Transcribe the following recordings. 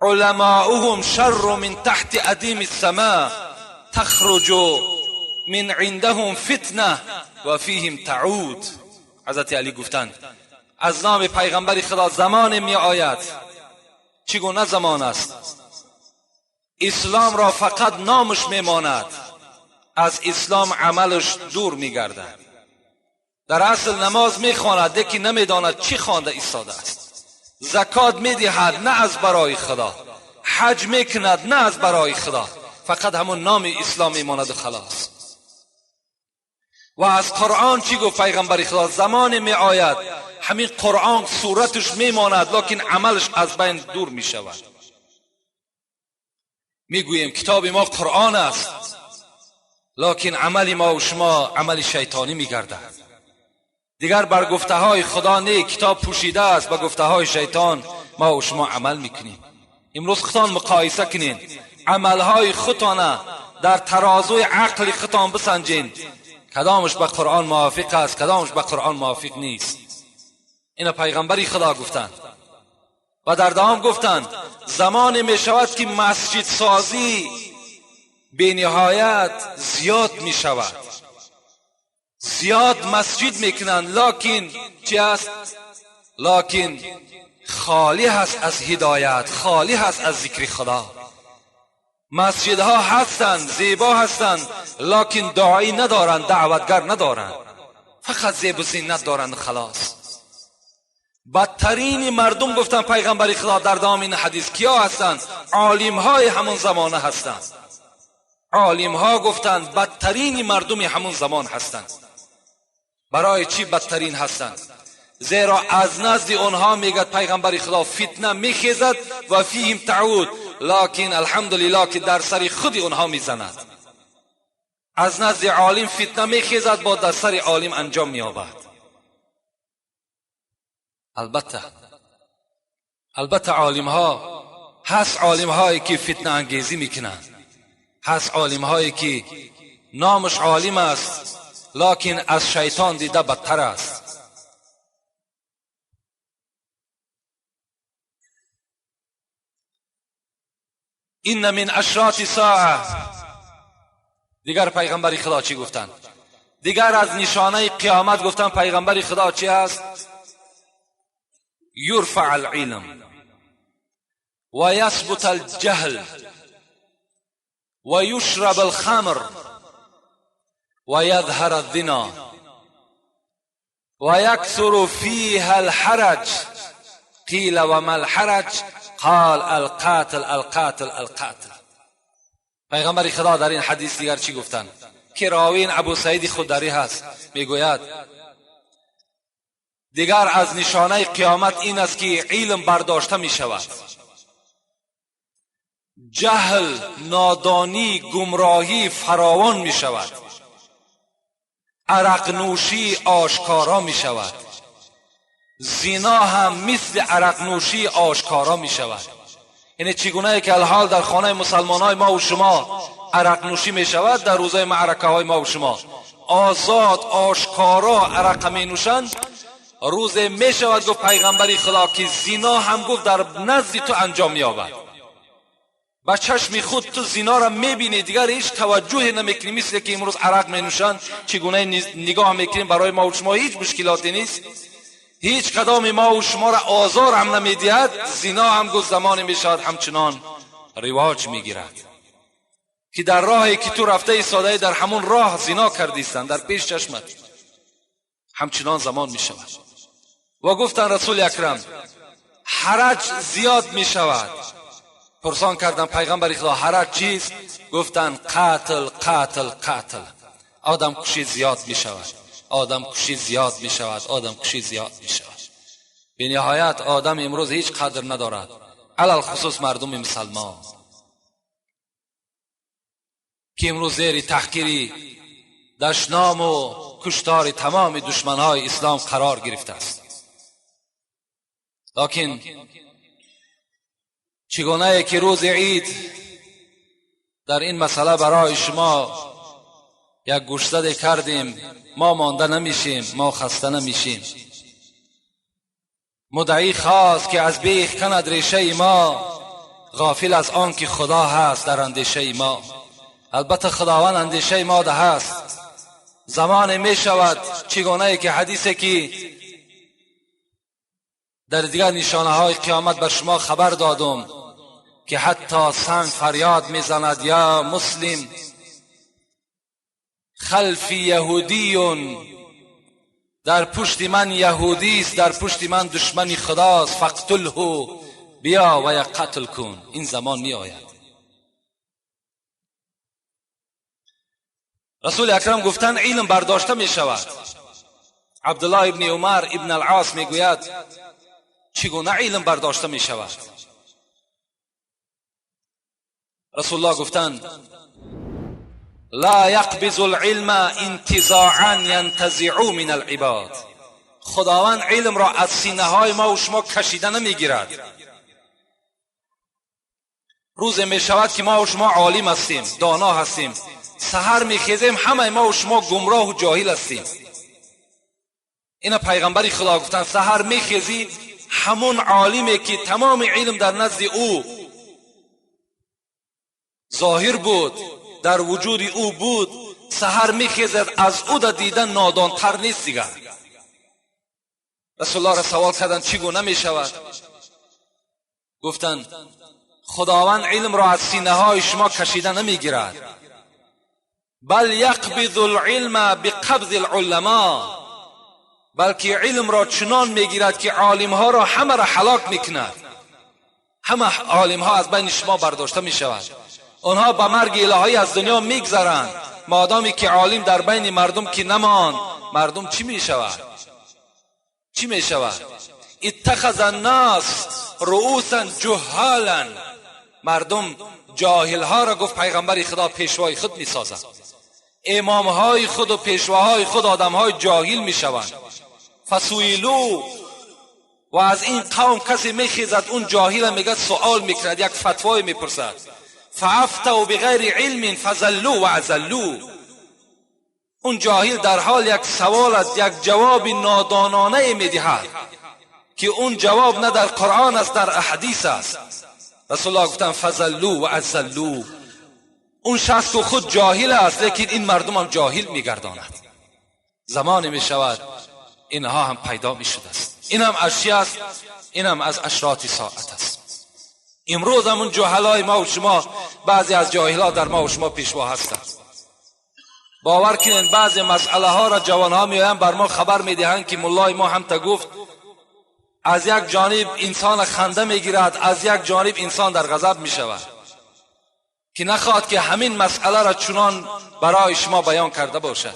علماؤهم شر من تحت ادیم السماء تخرج من عندهم فتنه و فیهم تعود. حضرت علی گفتند از نام پیغمبر خدا زمان می آید. چگونه زمان است؟ اسلام را فقط نامش می ماند، از اسلام عملش دور می گردد. در اصل نماز می خواند لیکن نمی داند چی خوانده ایستاده است. زکات می دهد نه از برای خدا، حج می کند نه از برای خدا، فقط همون نام اسلام می ماند و خلاص. و از قرآن چی گفت پیغمبر خدا؟ زمان می آید همین قرآن صورتش می ماند لیکن عملش از بین دور می شود. می گوییم کتاب ما قرآن است لیکن عمل ما و شما عمل شیطانی می گردد. دیگر بر گفته های خدا نه، کتاب پوشیده است، با گفته های شیطان ما و شما عمل میکنیم. امروز خودتان مقایسه کنین، عمل های خودتان در ترازوی عقل خودتان بسنجین، کدامش با قرآن موافق است، کدامش با قرآن موافق نیست. اینا پیغمبری خدا گفتند. و در دوام گفتند زمان می شود که مسجد سازی به نهایت زیاد می شود، زیاد مسجد میکنند لیکن چی است؟ لیکن خالی هست از هدایت، خالی هست از ذکر خدا. مسجدها هستند، زیبا هستند لیکن داعی ندارند، دعوتگر ندارند، فقط زیب و زینت دارند خلاص. بدترین مردم گفتن پیغمبر خدا در دام این حدیث کیا هستند؟ عالم های همون زمانه هستند. عالم ها گفتند بدترین مردم همون زمان هستند. برای چی بدترین هستند؟ زیرا از نزد آنها میگد پیغمبر خدا فتنه میخیزد و فیهم تعود، لیکن الحمدلله که در سر خود آنها میزند. از نزد عالم فتنه میخیزد با در سر عالم انجام مییابد. البته عالم ها هست، عالم هایی که فتنه انگیزی میکنند، هست عالم هایی که نامش عالم است لیکن از شیطان دیده بدتر است. این من اشراط ساعه. دیگر پیغمبر خدا چی گفتند؟ دیگر از نشانه قیامت گفتند پیغمبر خدا چی است؟ یرفع العلم و یثبت الجهل و یشرب الخمر و یظهر الزنا و یکثر فیها الحرج. قیل و ما الحرج؟ قال القاتل القاتل القاتل. پیغمبر خدا در این حدیث دیگر چی گفتند که راوین ابو سعید خدری هست؟ میگوید دیگر از نشانه قیامت این است که علم برداشته می شود، جهل، نادانی، گمراهی فراوان می شود، عرق نوشی آشکارا می شود، زنا هم مثل عرق نوشی آشکارا می شود. یعنی چگونه که الحال در خانه مسلمان های ما و شما عرق نوشی می شود، در روزهای معرکه های ما و شما آزاد آشکارا عرق می نوشند، روز می شود گفت پیغمبری خدا که زنا هم گفت در نزد تو انجام یابد. با چشم خود تو زنا را میبینی، دیگر هیچ توجه نمیکنی، مثل که امروز عرق می نوشند چگونه نگاه میکنیم. برای ما و شما هیچ مشکلاتی نیست، هیچ کدام ما و شما را آزار هم نمیدهد. زنا هم گفت زمانی میشود همچنان رواج میگیرد که در راهی که تو رفته ایستاده در همون راه زنا کردیستند در پیش چشمت، همچنان زمان میشود. و گفتن رسول اکرم حرج زیاد میشود. پرسان کردن پیغمبر خدا حرج چیست؟ گفتن قاتل قاتل قاتل. آدم کشی زیاد میشود، آدم کشی زیاد میشود، آدم کشی زیاد میشود. به نهایت آدم امروز هیچ قدر ندارد، علل خصوص مردم مسلمان که امروز زیر تحقیری، دشنام و کشتار تمام دشمنهای اسلام قرار گرفته است. لیکن چگونه که روز عید در این مسئله برای شما یک گوشزده کردیم، ما مانده نمیشیم، ما خسته نمیشیم. مدعی خواست که از بیخ کند ریشه ما، غافل از آن که خدا هست در اندیشه ما. البته خداوند اندیشه ما ده هست. زمان می شود چگونه که حدیثی که در دیگر نشانه های قیامت بر شما خبر دادم که حتی سنگ فریاد میزند یا مسلم خلفی یهودیون، در پشت من یهودی است، در پشت من دشمن خداست، فقتله، بیا و یا قتل کن. این زمان می آید. رسول اکرم گفتن علم برداشته می شود. عبدالله ابن عمر ابن العاص می گوید چگونه علم برداشته می شود؟ رسول الله گفتند لا يقبض العلم انتزاعا ينتزع من العباد. خداوند علم را از سینه های ما و شما کشیده نمیگیرد. روز می شود که ما و شما عالم هستیم، دانا هستیم، سحر میخیزیم همه ما و شما گمراه و جاهل هستیم. اینا پیغمبر خدا گفتن سحر میخیزی همون عالمی که تمام علم در نزد او ظاهر بود، در وجود او بود، سحر میخیزد از او دیدن نادانتر نیست دیگر. رسول الله را سوال کردن چگونه میشود؟ گفتن خداوند علم را از سینه های شما کشیده نمیگیرد، بل یقبض العلم بقبض العلماء، بلکه علم را چنان میگیرد که عالم ها را همه را هلاک میکند. همه عالم ها از بین شما برداشته میشود. آنها به مرگ الهی از دنیا میگذرند. مادامی که عالم در بین مردم که نمان، مردم چی میشود؟ چی میشود؟ اتخذ الناس رؤوسا جهالا، مردم جاهل ها را گفت پیغمبر خدا پیشوای خود میسازند. امام های خود و پیشواهای خود آدم های جاهل میشوند. فسئلوا، و از این قوم کسی میخیزد اون جاهل میگه سوال میکند، یک فتوای میپرسد، فافتوا بغیر علم فضلوا وعزلوا. اون جاهل در حال یک سوالت یک جواب نادانانه میدهد که اون جواب نه در قرآن است در احادیث است. رسول الله گفتن فضلوا وعزلوا. اون شخص که خود جاهل است لیکن این مردم هم جاهل میگرداند. زمانی میشود اینها هم پیدا میشده است. این هم اشیاء است، این هم از اشراط ساعت است. امروز همون جاهلای ما و شما، بعضی از جاهلا در ما و شما پیشوا هستند. باور کنین بعضی مسئله ها را جوانها میآیند بر ما خبر میدهند که مولای ما هم تا گفت. از یک جانب انسان خنده میگیرد، از یک جانب انسان در غضب میشود که نخواهد که همین مسئله را چنان برای شما بیان کرده باشد.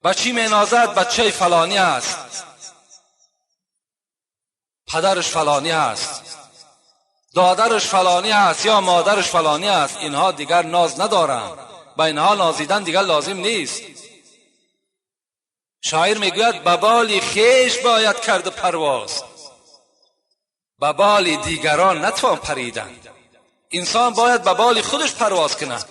بچی مینازد بچه فلانی است، پدرش فلانی است، دادرش فلانی است یا مادرش فلانی است. اینها دیگر ناز ندارند، با اینها نازیدن دیگر لازم نیست. شاعر میگوید به بال خویش باید کرد پرواز، به بال دیگران نتوان پریدن. انسان باید به بال خودش پرواز کند.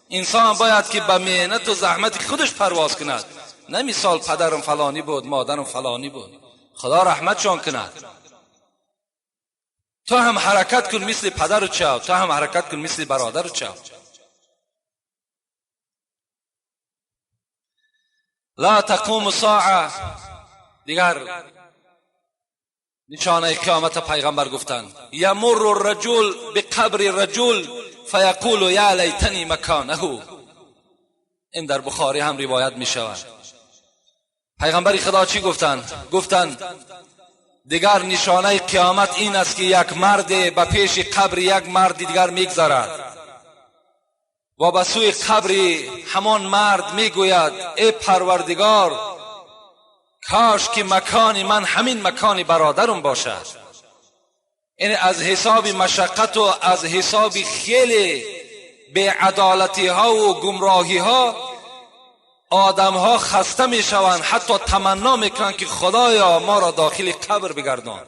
انسان باید که به محنت و زحمت خودش پرواز کند، نه مثال پدرم فلانی بود، مادرم فلانی بود، خدا رحمتشان کند. تو هم حرکت کن مثل پدر و چاو، تو هم حرکت کن مثل برادر و چاو. لا تقوم الساعه. دیگر نشانه قیامت پیغمبر گفتند یمر الرجل بقبر الرجل فیقول یا لیتنی مکانه. این در بخاری هم روایت می شود. پیغمبر خدا چی گفتند؟ گفتند دیگر نشانه قیامت این است که یک مرد به پیش قبر یک مرد دیگر میگذرد و به سوی قبر همان مرد میگوید ای پروردگار، کاش که مکان من همین مکان برادرم باشد. این از حساب مشقت و از حساب خیلی بی‌عدالتی ها و گمراهی ها آدم ها خسته می شوند، حتی تمنا میکنند که خدایا ما را داخل قبر بگردان.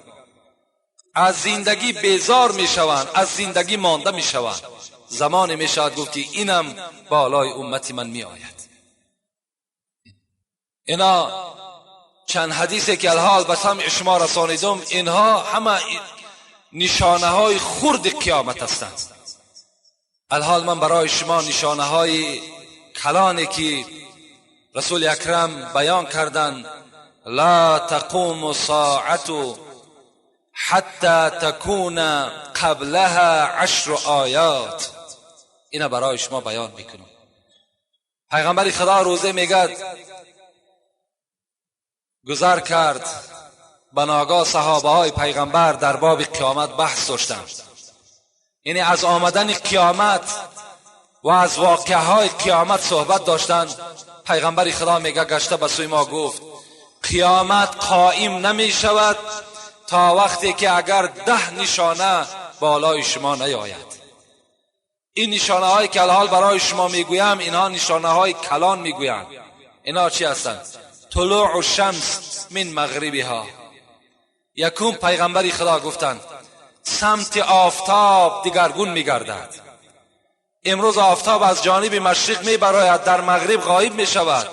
از زندگی بیزار می شوند، از زندگی مانده می شوند. زمانی می شود گفت که اینم بالای امتی من می آید. اینا چند حدیثی که الحال به سمع شما رسانیدم، اینها همه نشانه های خرد قیامت هستند. الحال من برای شما نشانه های کلانی که رسول اکرم بیان کردند: لا تقوم الساعة حتی تکون قبلها 10 آیات، اینا برای شما بیان میکنم. پیغمبر خدا روزه میگد گذر کرد، بناگاه صحابه های پیغمبر در باب قیامت بحث داشتند، یعنی از آمدن قیامت و از واقعه های قیامت صحبت داشتند. پیغمبر خدا میگه گشته به سوی ما گفت قیامت قائم نمی شود تا وقتی که اگر 10 نشانه بالای شما نیاید. این نشانه هایی که الحال برای شما میگویم اینها نشانه های کلان میگویند. اینا چی هستند؟ طلوع الشمس من مغربها. یکم پیغمبر خدا گفتند سمت آفتاب دیگرگون میگردد. امروز آفتاب از جانب مشرق میبراید، در مغرب غایب میشود.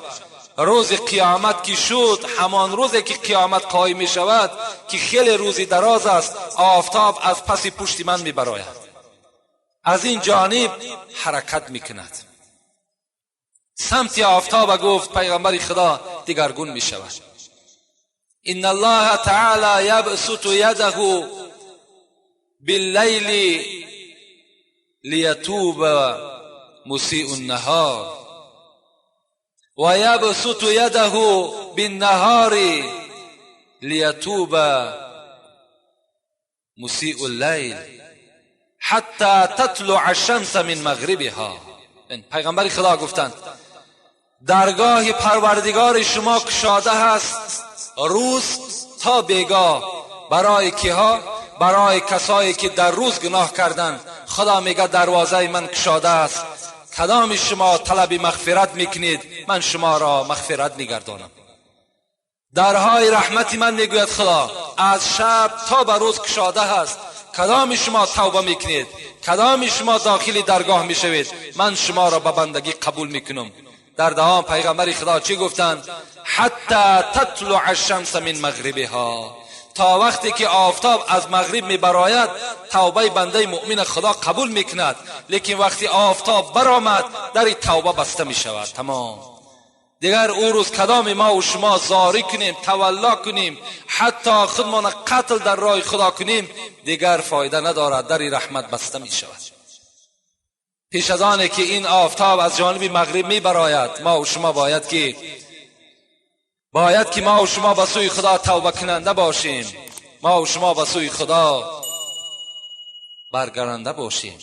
روز قیامت که شد، همان روزی که قیامت قائم میشود که خیلی روزی دراز است، آفتاب از پس پشت من میبراید، از این جانب حرکت میکند. سمت آفتاب گفت پیغمبر خدا دیگرگون میشود. ان الله تعالی یبسط یده باللیل لیتوب مسیء النهار و یبسط یده بالنهار لیتوب مسیء اللیل حتی تطلع الشمس من مغربها. پیغمبر خدا گفتند درگاه پروردگار شما گشاده است روز تا بیگاه. برای کیها؟ برای کسایی که در روز گناه کردند. خدا میگه دروازه من گشاده است، کدام شما طلب مغفرت میکنید من شما را مغفرت میگردانم. درهای رحمت من میگوید خدا از شب تا به روز گشاده است، کدام شما توبه میکنید، کدام شما داخل درگاه میشوید من شما را به بندگی قبول میکنم. در دوام پیغمبر خدا چی گفتند؟ حتی تطلع الشمس من مغربها، تا وقتی که آفتاب از مغرب میبراید توبه بنده مؤمن خدا قبول میکند، لیکن وقتی آفتاب برآمد در توبه بسته میشود. تمام دیگر او روز کدام ما و شما زاری کنیم، تولا کنیم، حتی خودمان قتل در راه خدا کنیم دیگر فایده ندارد، در رحمت بسته میشود. پیش از آنه که این آفتاب از جانب مغرب میبراید ما و شما باید که ما و شما به سوی خدا توبه کننده باشیم، ما و شما به سوی خدا برگردنده باشیم.